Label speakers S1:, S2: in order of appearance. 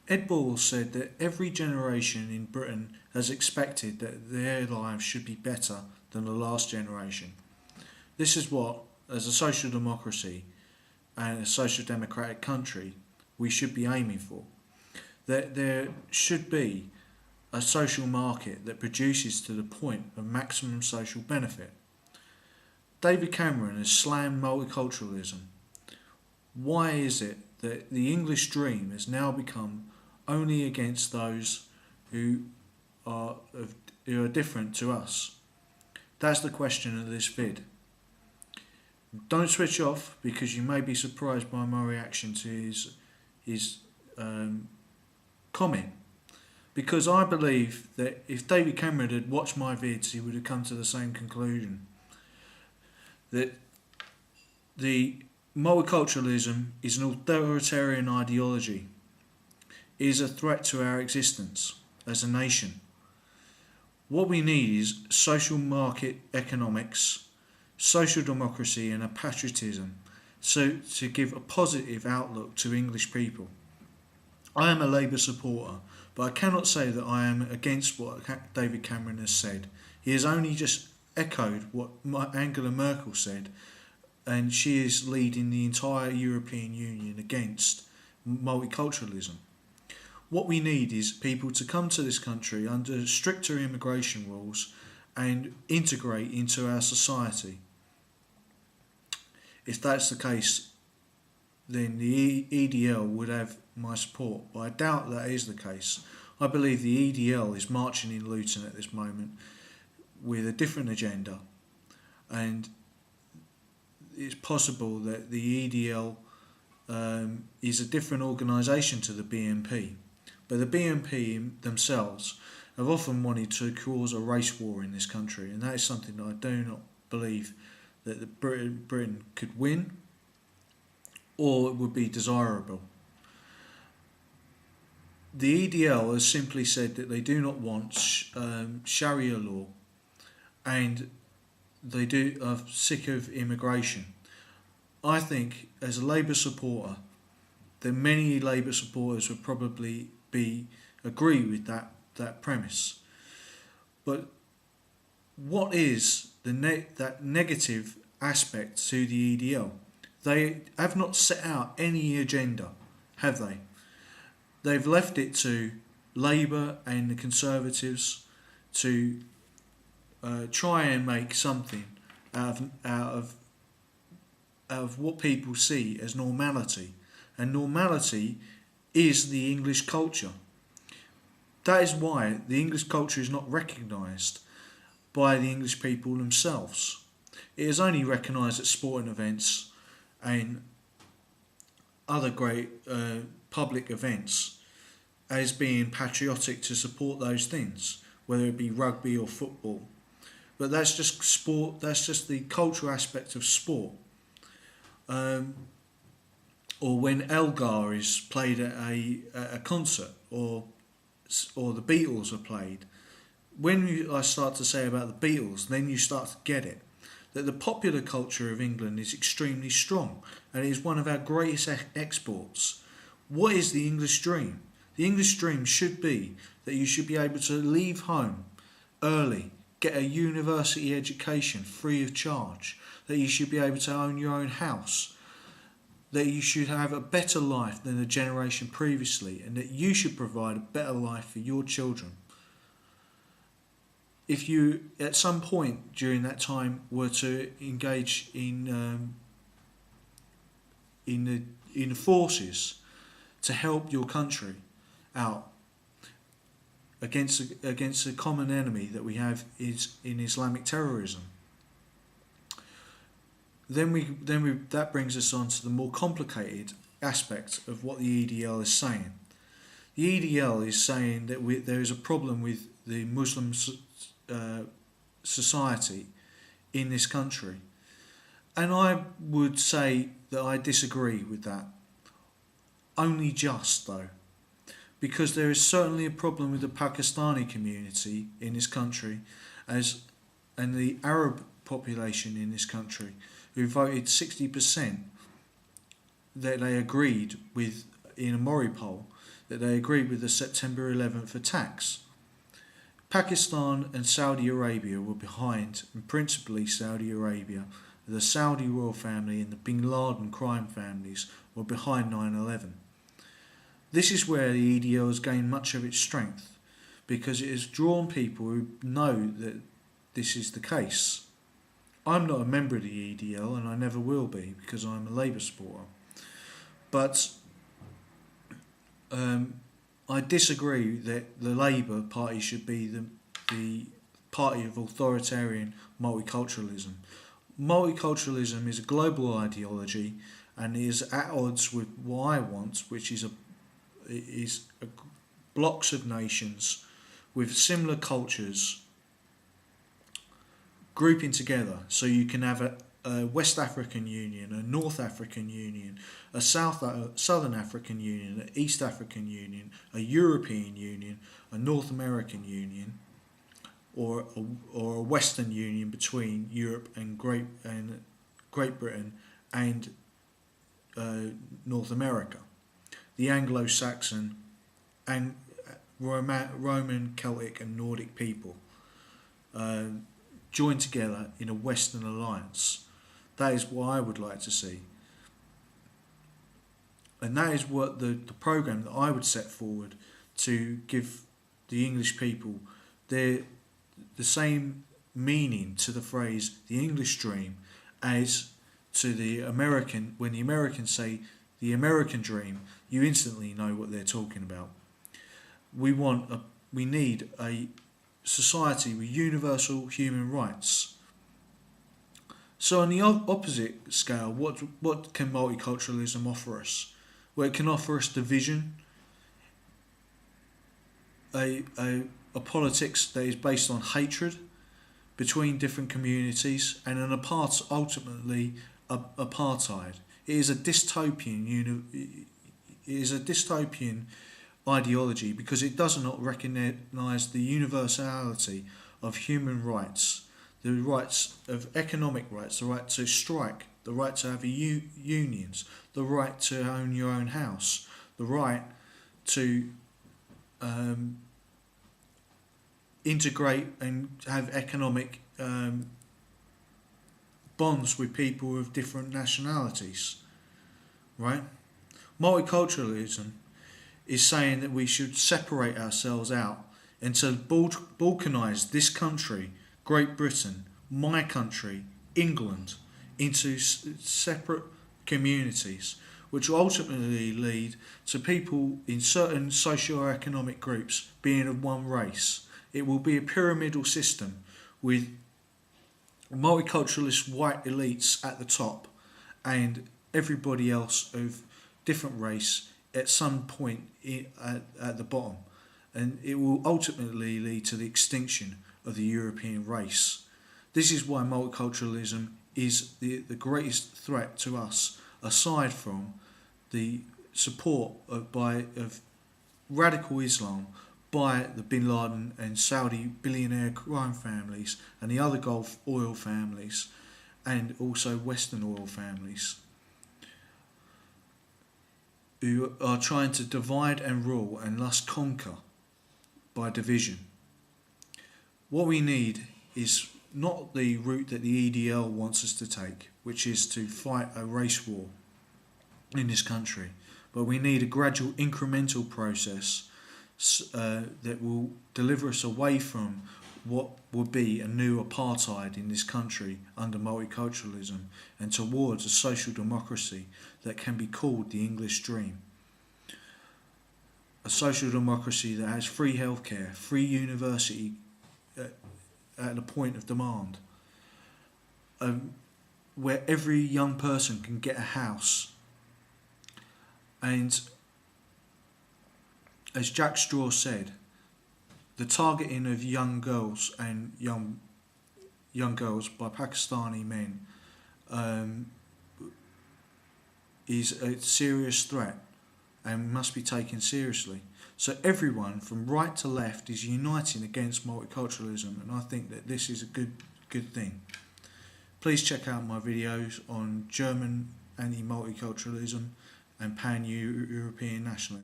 S1: Ed Ball said that every generation in Britain has expected that their lives should be better than the last generation. This is what, as a social democracy and a social democratic country, we should be aiming for. That there should be a social market that produces to the point of maximum social benefit. David Cameron has slammed multiculturalism. Why is it that the English dream has now become only against those who are who are different to us? That's the question of this vid. Don't switch off because you may be surprised by my reaction to his comment. Because I believe that if David Cameron had watched my vids, he would have come to the same conclusion. That the multiculturalism is an authoritarian ideology. It is a threat to our existence as a nation. What we need is social market economics, social democracy and a patriotism so to give a positive outlook to English people. I am a Labour supporter, but I cannot say that I am against what David Cameron has said. He has only just echoed what Angela Merkel said, and she is leading the entire European Union against multiculturalism. What we need is people to come to this country under stricter immigration rules and integrate into our society. If that's the case, then the EDL would have my support, but I doubt that is the case. I believe the EDL is marching in Luton at this moment with a different agenda, and it's possible that the EDL is a different organisation to the BNP. But the BNP themselves have often wanted to cause a race war in this country, and that is something that I do not believe that Britain could win or it would be desirable. The EDL has simply said that they do not want Sharia law, and they are sick of immigration. I think, as a Labour supporter, that many Labour supporters would probably agree with that premise. But what is that negative aspect to the EDL? They have not set out any agenda, have they? They've left it to Labour and the Conservatives to try and make something out of what people see as normality, and normality is the English culture. That is why the English culture is not recognised by the English people themselves. It is only recognised at sporting events and other great public events as being patriotic to support those things, whether it be rugby or football. But that's just sport, that's just the cultural aspect of sport. Or when Elgar is played at a concert, or the Beatles are played. When I start to say about the Beatles, then you start to get it. That the popular culture of England is extremely strong, and it is one of our greatest exports. What is the English dream? The English dream should be that you should be able to leave home early, get a university education free of charge, that you should be able to own your own house, that you should have a better life than the generation previously, and that you should provide a better life for your children. If you, at some point during that time, were to engage in the forces to help your country out against the common enemy that we have is in Islamic terrorism, then that brings us on to the more complicated aspect of what the EDL is saying. The EDL is saying that there is a problem with the Muslim society in this country, and I would say that I disagree with that. Only just, though, because there is certainly a problem with the Pakistani community in this country, and the Arab population in this country, who voted 60% that they agreed with in a Mori poll, that they agreed with the September 11th attacks. Pakistan and Saudi Arabia were behind, and principally Saudi Arabia. The Saudi royal family and the Bin Laden crime families were behind 9/11. This is where the EDL has gained much of its strength, because it has drawn people who know that this is the case. I'm not a member of the EDL, and I never will be, because I'm a Labour supporter. But I disagree that the Labour Party should be the party of authoritarian multiculturalism. Multiculturalism is a global ideology and is at odds with what I want, which is blocks of nations with similar cultures grouping together, so you can have a West African Union, a North African Union, a Southern African Union, an East African Union, a European Union, a North American Union, or a Western Union between Europe and Great Britain and North America. The Anglo-Saxon and Roman, Celtic and Nordic people join together in a Western alliance. That is what I would like to see. And that is what the programme that I would set forward to give the English people the same meaning to the phrase the English dream as to the American. When the Americans say the American dream, you instantly know what they're talking about. We need a society with universal human rights. So on the opposite scale, what can multiculturalism offer us? Well, it can offer us division, a politics that is based on hatred between different communities, and ultimately apartheid. It is a dystopian ideology because it does not recognise the universality of human rights, the rights of economic rights, the right to strike, the right to have unions, the right to own your own house, the right to integrate and have economic bonds with people of different nationalities, right? Multiculturalism is saying that we should separate ourselves out and to balkanise this country, Great Britain, my country, England, into separate communities, which will ultimately lead to people in certain socio-economic groups being of one race. It will be a pyramidal system with multiculturalist white elites at the top and everybody else of different race at some point at the bottom, and it will ultimately lead to the extinction of the European race. This is why multiculturalism is the greatest threat to us, aside from the support of radical Islam by the Bin Laden and Saudi billionaire crime families and the other Gulf oil families, and also Western oil families, who are trying to divide and rule and thus conquer by division. What we need is not the route that the EDL wants us to take, which is to fight a race war in this country, but we need a gradual incremental process that will deliver us away from what will be a new apartheid in this country under multiculturalism and towards a social democracy that can be called the English dream. A social democracy that has free healthcare, free university at the point of demand, where every young person can get a house, and as Jack Straw said, the targeting of young girls and young girls by Pakistani men is a serious threat and must be taken seriously. So everyone from right to left is uniting against multiculturalism, and I think that this is a good thing. Please check out my videos on German anti-multiculturalism and pan-European nationalism.